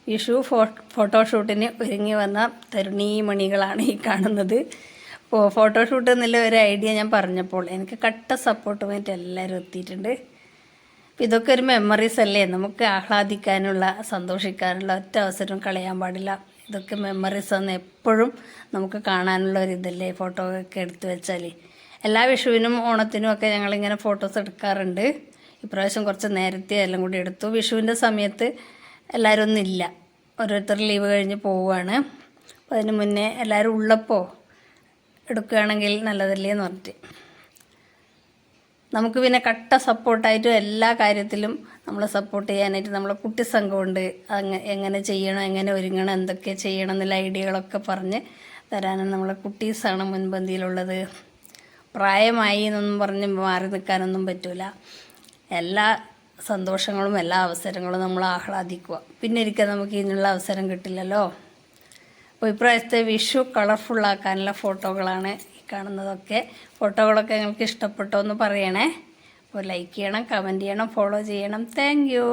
വിഷു ഫോട്ടോഷൂട്ടിന് ഒരുങ്ങി വന്ന തരുണീമണികളാണ് ഈ കാണുന്നത്. ഫോട്ടോഷൂട്ട് എന്നുള്ള ഒരു ഐഡിയ ഞാൻ പറഞ്ഞപ്പോൾ എനിക്ക് കട്ട സപ്പോർട്ടുമായിട്ട് എല്ലാവരും എത്തിയിട്ടുണ്ട്. അപ്പോൾ ഇതൊക്കെ ഒരു മെമ്മറീസ് അല്ലേ, നമുക്ക് ആഹ്ലാദിക്കാനുള്ള സന്തോഷിക്കാനുള്ള ഒറ്റ അവസരം കളയാൻ പാടില്ല. ഇതൊക്കെ മെമ്മറീസാണ്, എപ്പോഴും നമുക്ക് കാണാനുള്ള ഒരു ഇതല്ലേ ഫോട്ടോ ഒക്കെ എടുത്തു വെച്ചാൽ. എല്ലാ വിഷുവിനും ഓണത്തിനും ഒക്കെ ഞങ്ങളിങ്ങനെ ഫോട്ടോസ് എടുക്കാറുണ്ട്. ഇപ്രാവശ്യം കുറച്ച് നേരത്തെ എല്ലാം കൂടി എടുത്തു. വിഷുവിൻ്റെ സമയത്ത് എല്ലാവരും ഒന്നുമില്ല, ഓരോരുത്തർ ലീവ് കഴിഞ്ഞ് പോവുകയാണ്. അപ്പോൾ അതിന് മുന്നേ എല്ലാവരും ഉള്ളപ്പോൾ എടുക്കുകയാണെങ്കിൽ നല്ലതല്ലേ എന്ന് പറഞ്ഞിട്ട് നമുക്ക് പിന്നെ കട്ട സപ്പോർട്ടായിട്ടും എല്ലാ കാര്യത്തിലും നമ്മളെ സപ്പോർട്ട് ചെയ്യാനായിട്ട് നമ്മളെ കുട്ടി സംഘമുണ്ട്. എങ്ങനെ ചെയ്യണം, എങ്ങനെ ഒരുങ്ങണം, എന്തൊക്കെ ചെയ്യണം എന്നുള്ള ഐഡിയകളൊക്കെ പറഞ്ഞ് തരാനാണ് നമ്മളെ കുട്ടീസാണ് മുൻപന്തിയിലുള്ളത്. പ്രായമായി എന്നൊന്നും പറഞ്ഞ് മാറി നിൽക്കാനൊന്നും പറ്റില്ല. എല്ലാ സന്തോഷങ്ങളും എല്ലാ അവസരങ്ങളും നമ്മൾ ആഹ്ലാദിക്കുക. പിന്നെ ഒരിക്കൽ നമുക്ക് ഇതിനുള്ള അവസരം കിട്ടില്ലല്ലോ. അപ്പോൾ ഇപ്രാവശ്യത്തെ വിഷു കളർഫുള്ളാക്കാനുള്ള ഫോട്ടോകളാണ് ഈ കാണുന്നതൊക്കെ. ഫോട്ടോകളൊക്കെ നിങ്ങൾക്ക് ഇഷ്ടപ്പെട്ടോ എന്ന് പറയണേ. അപ്പോൾ ലൈക്ക് ചെയ്യണം, കമൻറ്റ് ചെയ്യണം, ഫോളോ ചെയ്യണം. Thank you.